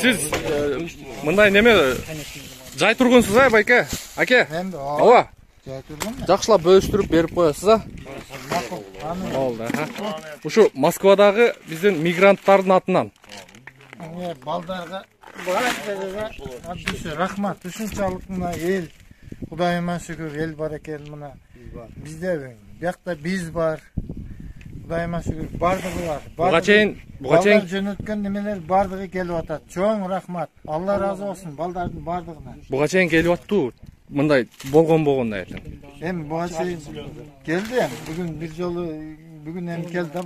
Siz mындай неме жай тургунсуз байке? Аке? Ооба. Жай тургунмун. Жакшылап бөлүштүрүп берип коесуз, а? Болду, Ушу Москвадагы биздин мигранттардын атынан. Балдарга рахмат. Ушунчалык мына эл, Кудайыма шүгүр, эл бар экен мына. Бизде биякта биз бар. Кудайыма шүгүр, бардыгы бар. Буга чейин жөнөткөн немелер бардыгы келип атат. Чоң рахмат. Алла разы болсун балдардын бардыгына. Буга чейин келип аттуу. Мындай болгон айтам. Эми буга чейин келди. Бүгүн бир жолу бүгүн эми келди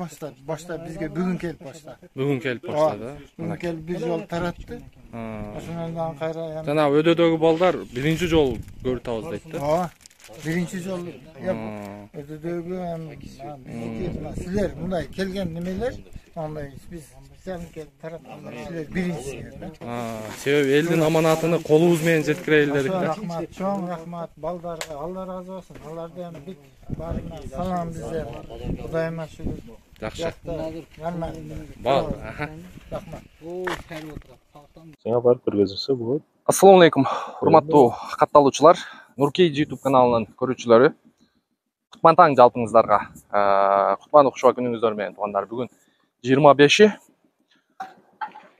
башта бизге бүгүн келип баштады. Бүгүн келип баштады. Бүгүн келип бир жолу таратты. Ошондон кайра жана өдөдөгү балдар биринчи жолу көрүп атабыз дейт да. Ооба. Биринчи жолу өдөдөгү силер мындай келген немелер андай биз тараткандар силер биринчисиңер да. Себеби элдин аманатыны колубуз менен жеткирели дедик да. Рахмат, чоң рахмат балдарга. Алла разы болсун. Аларды эми бүт баарына салам биздер. Кудайыма шүгүр. Жакшы. Бал. Рахмат. Сага барып көргөзүлсө болот. Ассаламу алейкум, урматтуу катталуучулар, Нуркей YouTube каналынын көрүүчүлөрү. Кутман таң жалпыңыздарга. Кутман укшуа күнүңүздөр менен туугандар. Бүгүн 25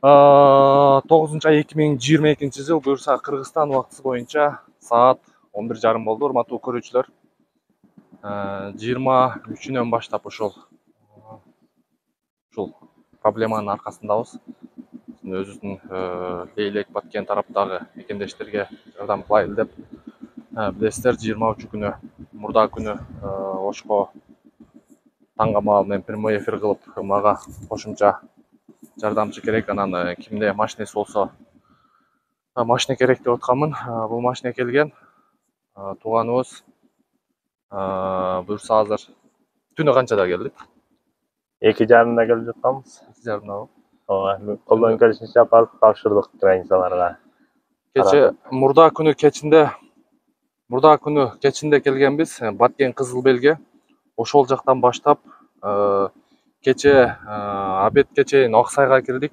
9 ай 2022 жыл буюрса Кыргызстан убактысы боюнча саат 11:30 болду. Урматтуу көрүүчүлөр, 23-нөн баштап ушул проблеманын аркасындабыз. Өзүбүздүн Лейлек Баткен тараптагы мекендештерге жардам кылайлы деп билесиздер, 23 күнү мурда күнү Ошко таңгамал менен прямой эфир кылып мага кошумча жардамчы керек, анан кимде машинеси болсо машина керек деп атканмын. Бул машина келген. Тууганыбыз буюрса азыр түнү канчада келдик? 2:30 келип жатканбыз. 2:30. Ооба, колдон келишинче барып тапшырдык границаларга. Кече мурда күнү кечинде келгенбиз. Баткен Кызыл Белге. Ошол жактан баштап кече обедке чейин Аксайга кирдик.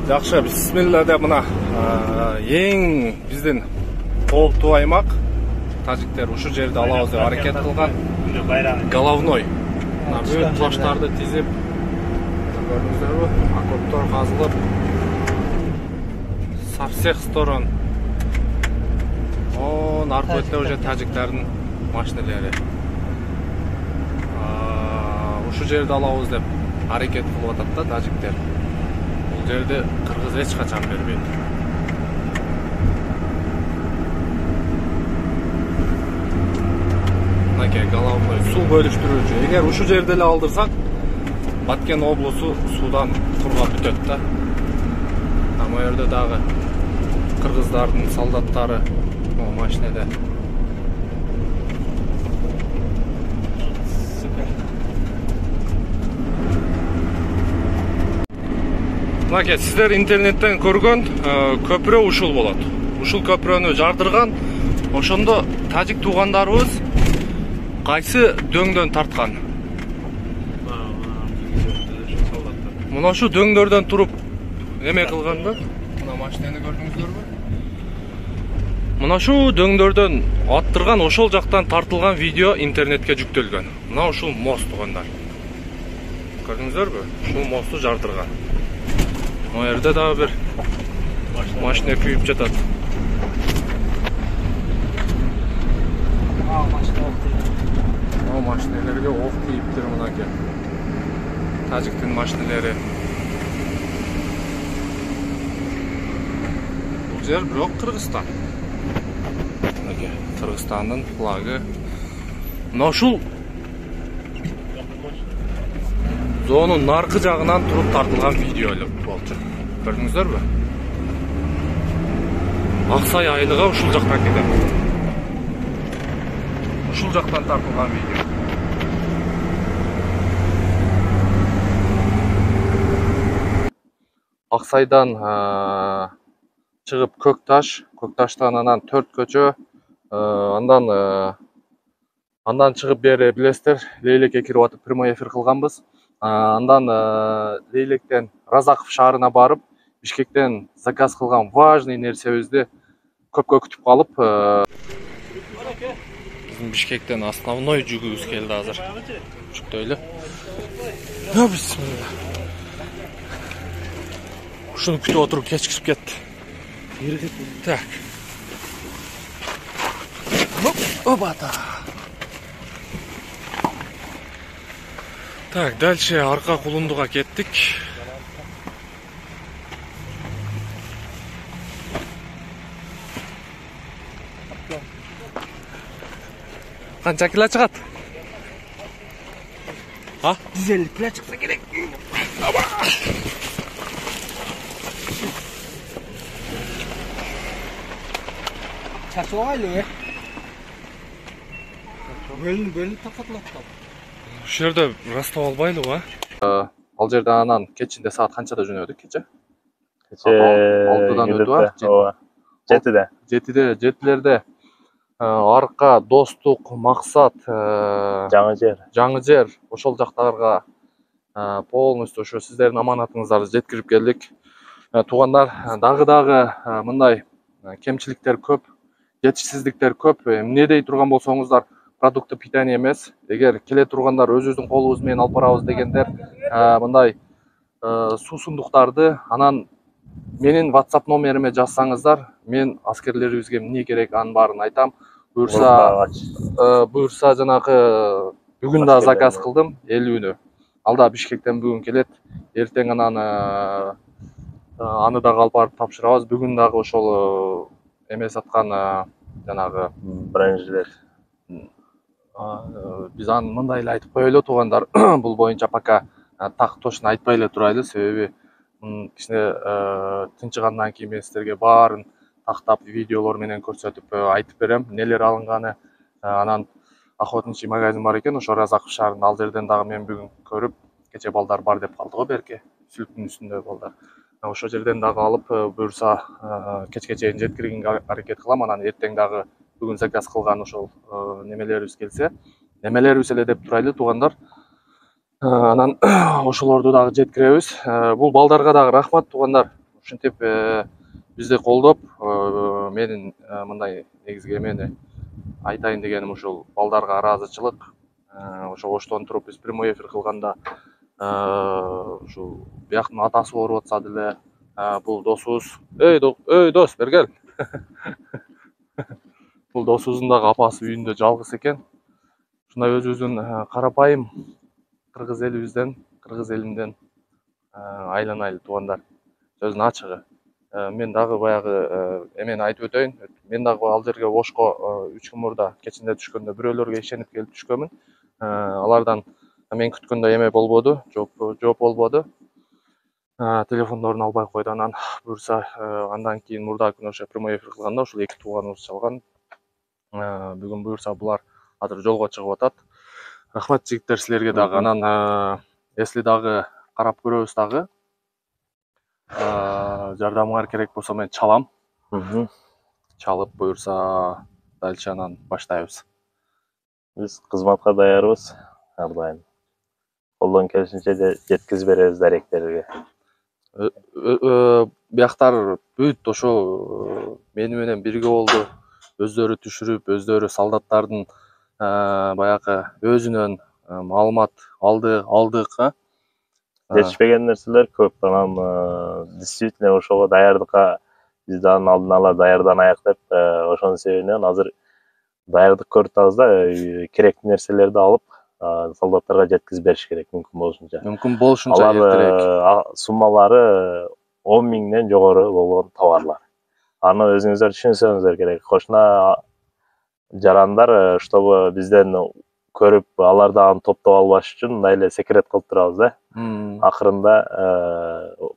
Жакшы, бисмилла деп мына эң биздин кооптуу аймак тажиктер ушу жерди алабыз деп аракет кылган. Головной. Бүт таштарды тизип, көрдүңүздөрбү? Окоптор казылып, со всех сторон. Наркы өтө уже тажиктердин машиналары. Ушу жерди алабыз деп аракет кылып атат да тажиктер. Бул жерди кыргыз эч качан бербейт. Мынакей головной суу бөлүштүрүүчү. Эгер ушу жерди эле алдырсак, Баткен облусу суудан кургап бүтөт да. Ама жерде дагы кыргыздардын солдаттары машинеде. Мынакей сиздер интернеттен көргөн көпүрө ушул болот. Ушул көпүрөнү жардырган. Ошондо тажик туугандарыбыз кайсы дөңдөн тарткан? Мына шу дөңдөрдөн туруп эме кылган да. Мына машинени көрдүңүздөрбү? Мына шу дөңдөрдөн аттырган, ошол жактан тартылган видео интернетке жүктөлгөн. Мына ушул мост туугандар. Көрдүңүздөрбү? Ушул мосту жардырган. Мына жерде дагы бир машина күйүп жатат. Машинелерге ок кийиптир мынакей. Тажиктин машинелери. Бул жер бирок Кыргызстан. Мынакей Кыргызстандын флагы. Мына ушул зонун наркы жагынан туруп тартылган видео болчу. Көрдүңүздөрбү? Аксай айылыга ушул жактан кетет. Ушул жактан тартылган видео. Аксайдан чыгып Көкташтан анан 4 көчө, андан чыгып бери билесиздер, Лейлекке кирип атып прямой эфир кылганбыз. Андан Лейлектен Разаков шаарына барып, Бишкектен заказ кылган важный нерсебизди көпкө күтүп калып, биздин Бишкектен основной жүгүбүз келди азыр. Жүктөйлү. Бисмилла. Ушуну күтүп отуруп кечикип кетти. Так. Опа-та. Так, дальше арка кулундуга кеттик. Канча кило чыгат? 150 kilo çıksa gerek. Çarşı olaylı ya. Bölünüp takatlattı. Ушул жерде растап албайлыбы, ал жерде анан кечинде саат канчада жөнөдүк кече? Кече 6-дан өтүп, ооба. 7-де. 7-лерде арка, достук, максат, жаңы жер, ошол жактарга полностью ошо сиздердин аманатыңыздарды жеткирип келдик. Туугандар, дагы мындай кемчиликтер көп, жетишсиздиктер көп. Эмне дей турган болсоңуздар, продукты питания эмес. Эгер келе тургандар өзүбүздүн колубуз менен алып барабыз дегендер, мындай суусундуктарды анан менин WhatsApp номериме жазсаңыздар, мен аскерлерибизге эмне керек анын баарын айтам. Буюрса жанагы бүгүн да заказ кылдым 50-үнү. Алда Бишкектен бүгүн келет. Эртең анан аны дагы алып барып тапшырабыз. Бүгүн дагы ошол эме саткан жанагы бренжилер. Биз аны мындай эле айтып коелу туугандар. Бул боюнча пока так точно айтпай эле турайлы, себеби кичине тынчыгандан кийин мен сиздерге баарын тактап видеолор менен көрсөтүп айтып берем, нелер алынганы. Анан охотничий магазин бар экен, ошо Разаков шаарында, ал жерден дагы мен бүгүн көрүп, кече балдар бар деп калды го берке, сүлктүн үстүндө балдар. Ошол жерден дагы алып, буюрса кечке чейин жеткиргенге аракет кылам. Анан эртең дагы бүгүн заказ кылган ошол немелерибиз келсе, немелерибиз эле деп турайлы туугандар. Анан ошолорду дагы жеткиребиз. Бул балдарга дагы рахмат туугандар. Ушинтип бизди колдоп, менин мындай негизги эмени айтайын дегеним ушул балдарга ыраазычылык. Ошо оштон туруп биз прямой эфир кылганда ушул бияктын атасы ооруп атса деле, бул досубуз, эй дос, бери кел. Бул досубуздун дагы апасы үйүндө жалгыз экен. Ушундай өзүбүздүн карапайым кыргыз элинден айланайлы туугандар. Сөздүн ачыгы. Мен дагы баягы эмени айтып өтөйүн. Мен дагы ал жерге ошко 3 күн мурда кечинде түшкөндө бирөөлөргө ишенип келип түшкөнмүн. Алардан мен күткөндөй эме болбоду, жооп болбоду. Телефондорун албай койду. Анан буюрса андан кийин мурдагы күнү ошо прямой эфир кылганда ошол 2 тууганыбыз чалган. Бүгүн буюрса булар азыр жолго чыгып атат. Рахмат жигиттер силерге дагы. Анан если дагы карап көрөбүз дагы, жардамыңар керек болсо мен чалам. Чалып буюрса дальше анан баштайбыз. Биз кызматка даярбыз ар дайым. Колдон келишинче жеткизип беребиз даректерге. Бияктар бүт ошо мени менен бирге болду. Өздөрү түшүрүп, өздөрү солдаттардын баягы өзүнөн маалымат алдык. Жетишпеген нерселер көп. Анан действительно ошого даярдыкка биз да алдын ала даярданайык деп ошонун себебинен азыр даярдык көрүп атабыз да, керектүү нерселерди алып солдаттарга жеткизип бериш керек мүмкүн болушунча эртерээк. Алар суммалары 10 миңден жогору болгон товарлар. Аны өзүңүздөр түшүнсөңүздөр керек. Кошуна жарандар, чтобы бизден көрүп, аларды аны топтоп албаш үчүн мындай эле секрет кылып турабыз да. Акырында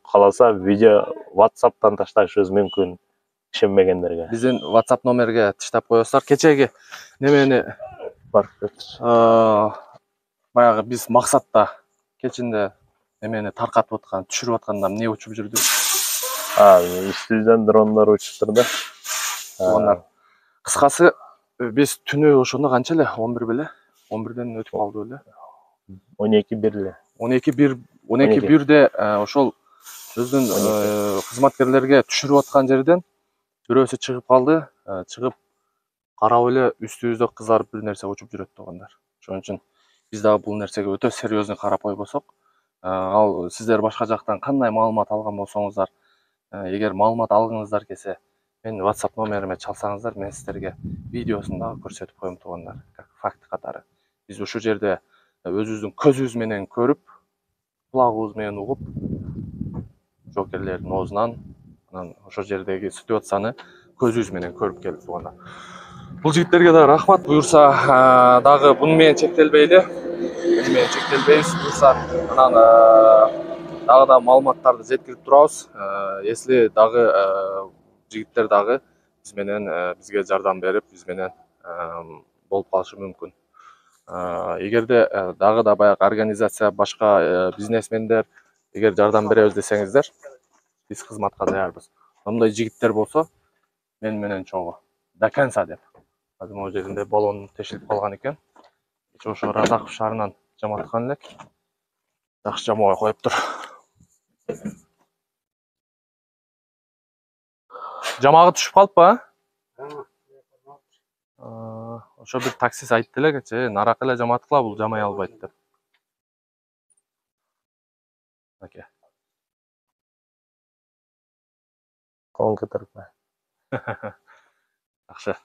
каласа видео WhatsApp'тан ташташыбыз мүмкүн ишенбегендерге. Биздин WhatsApp номерге таштап коесуздар. Кечеги немени баягы биз максатта кечинде эмени таркатып аткан, түшүрүп атканда эмне учуп жүрдү? Үстүбүздөн дрондор учуп турду. Кыскасы, биз түнү ошондо канча эле? 11 беле? 11ден өтүп калды беле? 12 1 эле. 12:01'de ошол биздин кызматкерлерге түшүрүп аткан жерден бирөөсү чыгып калды. Чыгып карап эле үстүбүздө кызарып бир нерсе учуп жүрөт тугандар. Ошон үчүн биз дагы бул нерсеге өтө серьезный карап койбосок, ал сиздер башка жактан кандай маалымат алган болсоңуздар, эгер маалымат алгыңыздар келсе, менин WhatsApp номериме чалсаңыздар, мен сиздерге видеосун дагы көрсөтүп коем тугандар, как факт катары. Биз ушул жерде өзүбүздүн көзүбүз менен көрүп, кулагыбыз менен угуп, жокерлердин оозунан анан ошол жердеги ситуацияны көзүбүз менен көрүп келип тугандар. Бул жигиттерге дагы рахмат. Буюрса дагы буну менен чектелбейли. Буну менен чектелбейбиз. Буюрса анан дагы да маалыматтарды жеткирип турабыз. Если дагы жигиттер дагы биз менен бизге жардам берип, биз менен болуп калышы мүмкүн. Эгерде дагы да баягы организация, башка бизнесмендер эгер жардам беребиз десеңиздер, биз кызматка даярбыз. Мындай жигиттер болсо, мен менен чогуу до конца деп. Азыр могу жеринде баллон тешилип калган экен. Ошо Разаков шаарынан жаматкан элек. Жакшы жамабай коюптур. Жамагы түшүп калыппы, ошо бир таксист айтты эле кечээ, наракы эле жаматкыла, бул жамай албайт деп. Оке. Колун кетирип. Жакшы.